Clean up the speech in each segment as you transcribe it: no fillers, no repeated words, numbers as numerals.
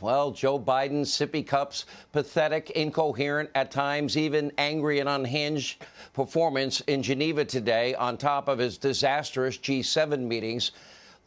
Well, Joe Biden's sippy cups, pathetic, incoherent, at times even angry and unhinged performance in Geneva today on top of his disastrous G7 meetings.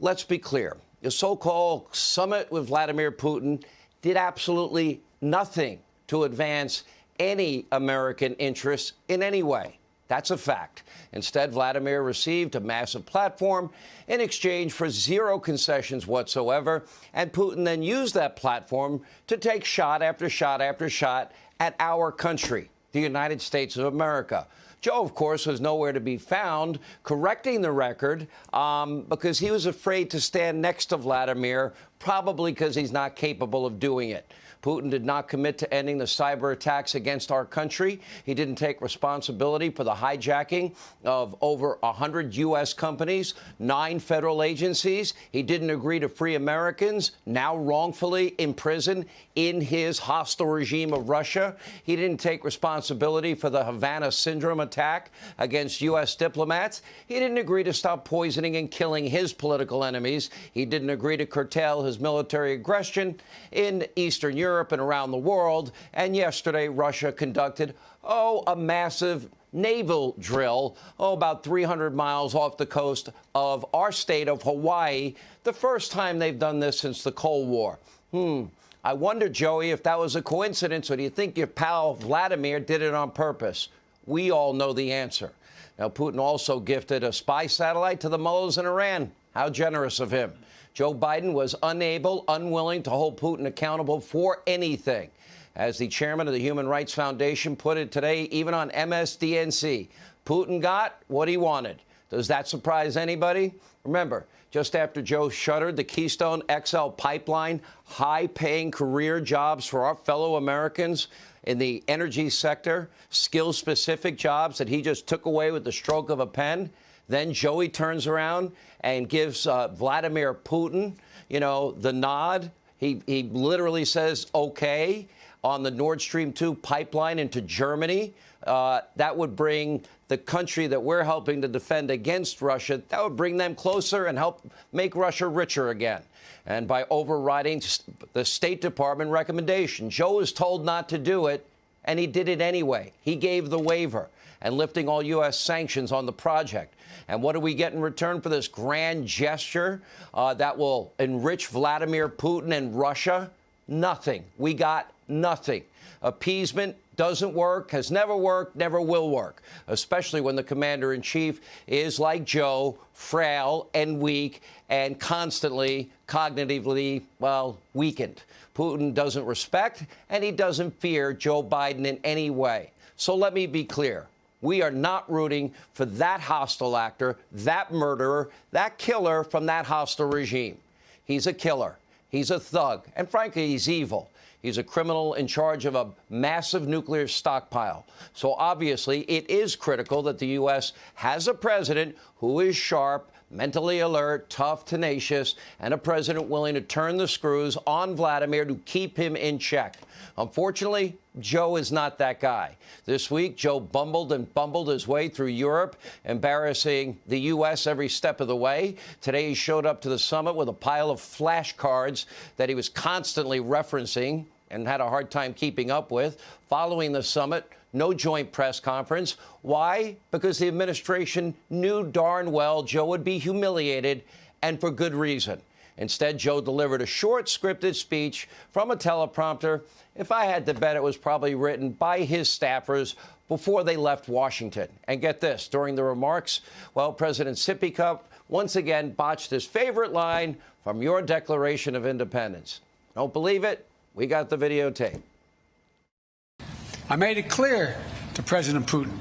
Let's be clear. The so-called summit with Vladimir Putin did absolutely nothing to advance any American interests in any way. That's a fact. Instead, Vladimir received a massive platform in exchange for zero concessions whatsoever, and Putin then used that platform to take shot after shot after shot at our country, the United States of America. Joe, of course, was nowhere to be found, correcting the record because he was afraid to stand next to Vladimir, probably because he's not capable of doing it. Putin did not commit to ending the cyber attacks against our country. He didn't take responsibility for the hijacking of over 100 U.S. companies, 9 federal agencies. He didn't agree to free Americans, now wrongfully imprisoned in his hostile regime of Russia. He didn't take responsibility for the Havana Syndrome attack against U.S. diplomats. He didn't agree to stop poisoning and killing his political enemies. He didn't agree to curtail his military aggression in Eastern Europe and around the world. And yesterday, Russia conducted, a massive naval drill, about 300 miles off the coast of our state of Hawaii, the first time they've done this since the Cold War. I wonder, Joey, if that was a coincidence, or do you think your pal Vladimir did it on purpose? We all know the answer. Now, Putin also gifted a spy satellite to the mullahs in Iran. How generous of him. Joe Biden was unwilling to hold Putin accountable for anything. As the chairman of the Human Rights Foundation put it today, even on MSDNC, Putin got what he wanted. Does that surprise anybody? Remember, just after Joe shuttered the Keystone XL pipeline, high-paying career jobs for our fellow Americans in the energy sector, skill-specific jobs that he just took away with the stroke of a pen, then Joey turns around and gives Vladimir Putin, the nod. He literally says, OK, on the Nord Stream 2 pipeline into Germany. That would bring the country that we're helping to defend against Russia, that would bring them closer and help make Russia richer again. And by overriding the State Department recommendation, Joe was told not to do it, and he did it anyway. He gave the waiver and lifting all U.S. sanctions on the project. And what do we get in return for this grand gesture that will enrich Vladimir Putin and Russia? Nothing. We got nothing. Appeasement doesn't work, has never worked, never will work, especially when the commander-in-chief is, like Joe, frail and weak and constantly cognitively, weakened. Putin doesn't respect and he doesn't fear Joe Biden in any way. So let me be clear. We are not rooting for that hostile actor, that murderer, that killer from that hostile regime. He's a killer. He's a thug. And frankly, he's evil. He's a criminal in charge of a massive nuclear stockpile. So obviously, it is critical that the U.S. has a president who is sharp, mentally alert, tough, tenacious, and a president willing to turn the screws on Vladimir to keep him in check. Unfortunately, Joe is not that guy. This week, Joe bumbled his way through Europe, embarrassing the U.S. every step of the way. Today, he showed up to the summit with a pile of flashcards that he was constantly referencing and had a hard time keeping up with. Following the summit, no joint press conference. Why? Because the administration knew darn well Joe would be humiliated, and for good reason. Instead, Joe delivered a short, scripted speech from a teleprompter. If I had to bet, it was probably written by his staffers before they left Washington. And get this, during the remarks, President Sippy Cup once again botched his favorite line from your Declaration of Independence. Don't believe it? We got the videotape. I made it clear to President Putin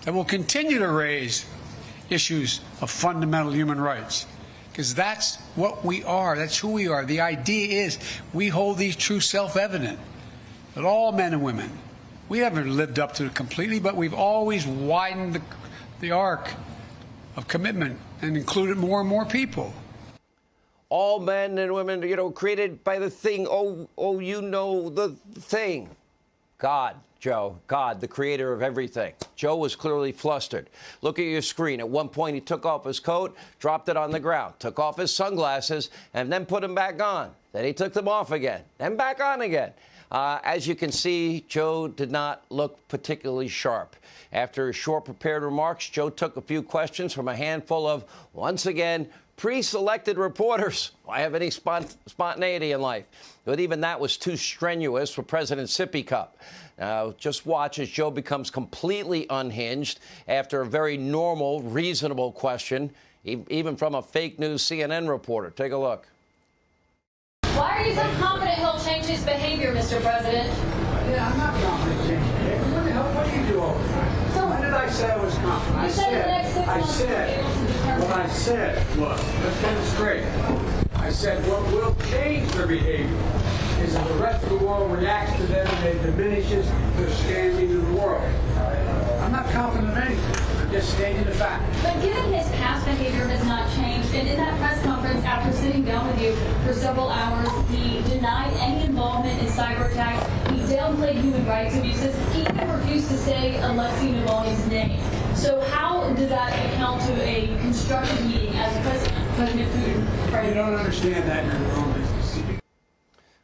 that we'll continue to raise issues of fundamental human rights, because that's what we are. That's who we are. The idea is we hold these truths self-evident, that all men and women, we haven't lived up to it completely, but we've always widened the arc of commitment and included more and more people. All men and women, created by the thing. The thing. God, Joe, God, the creator of everything. Joe was clearly flustered. Look at your screen. At one point, he took off his coat, dropped it on the ground, took off his sunglasses, and then put them back on. Then he took them off again, then back on again. As you can see, Joe did not look particularly sharp. After his short prepared remarks, Joe took a few questions from a handful of, once again, pre-selected reporters. Why have any spontaneity in life? But even that was too strenuous for President Sippy Cup. Now, just watch as Joe becomes completely unhinged after a very normal, reasonable question, even from a fake news CNN reporter. Take a look. Why are you so confident he'll change his behavior, Mr. President? Yeah, I'm not confident in changing behavior. What the hell, what do you do all the time? So when did I say I was confident? You said in the next 6 months you'll be able to determine. What I said was, let's get it straight. I said what will change their behavior is that the rest of the world reacts to them and it diminishes their standing in the world. I'm not confident of anything. I'm just stating the fact. But given his past behavior has not changed, and in that press conference after sitting down with you for several hours, he denied any involvement in cyber attacks. He downplayed human rights abuses. He even refused to say Alexei Navalny's name. So how does that account to a constructive meeting as President Putin? You don't understand that, you're in the wrong business.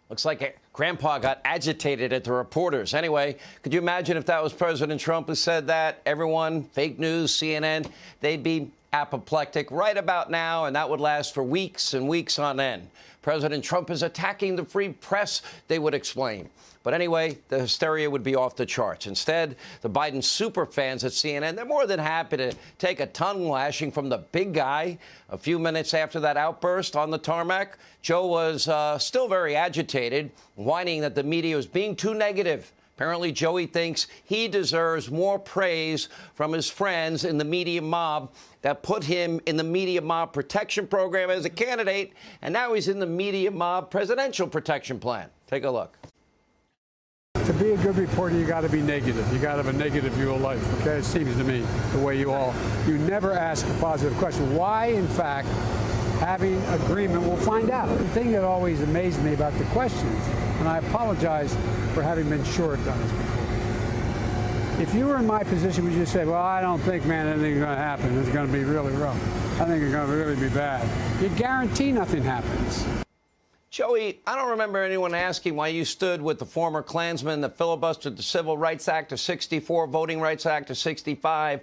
Looks like Grandpa got agitated at the reporters. Anyway, could you imagine if that was President Trump who said that? Everyone, fake news, CNN, they'd be apoplectic right about now, and that would last for weeks and weeks on end. President Trump is attacking the free press, they would explain. But anyway, the hysteria would be off the charts. Instead, the Biden super fans at CNN, they're more than happy to take a tongue lashing from the big guy. A few minutes after that outburst on the tarmac, Joe was still very agitated, whining that the media was being too negative. Apparently, Joey thinks he deserves more praise from his friends in the media mob that put him in the media mob protection program as a candidate, and now he's in the media mob presidential protection plan. Take a look. To be a good reporter, you got to be negative. You got to have a negative view of life. Okay, it seems to me the way you never ask a positive question. Why, in fact, having agreement? We'll find out. The thing that always amazed me about the questions, and I apologize for having been short on this before. If you were in my position, would you say, "Well, I don't think, man, anything's going to happen. It's going to be really rough. I think it's going to really be bad." You guarantee nothing happens. Joey, I don't remember anyone asking why you stood with the former Klansmen that filibustered the Civil Rights Act of 64, Voting Rights Act of 65,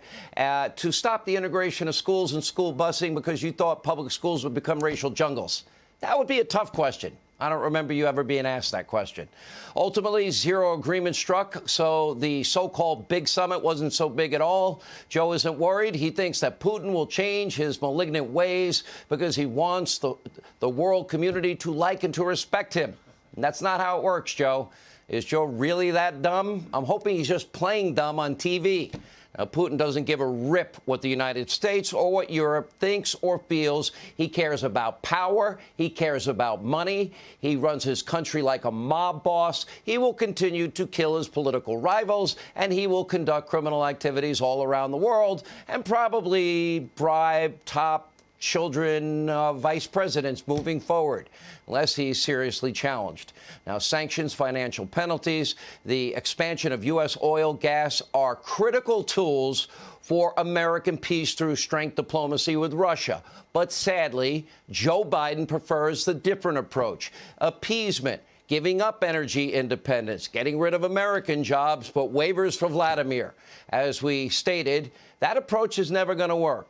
to stop the integration of schools and school busing because you thought public schools would become racial jungles. That would be a tough question. I don't remember you ever being asked that question. Ultimately, zero agreement struck, so the so-called big summit wasn't so big at all. Joe isn't worried. He thinks that Putin will change his malignant ways because he wants the world community to like and to respect him. And that's not how it works, Joe. Is Joe really that dumb? I'm hoping he's just playing dumb on TV. Now, Putin doesn't give a rip what the United States or what Europe thinks or feels. He cares about power. He cares about money. He runs his country like a mob boss. He will continue to kill his political rivals, and he will conduct criminal activities all around the world and probably bribe top children vice presidents moving forward, unless he's seriously challenged. Now, sanctions, financial penalties, the expansion of U.S. oil, gas are critical tools for American peace through strength diplomacy with Russia. But sadly, Joe Biden prefers the different approach: appeasement, giving up energy independence, getting rid of American jobs, but waivers for Vladimir. As we stated, that approach is never going to work.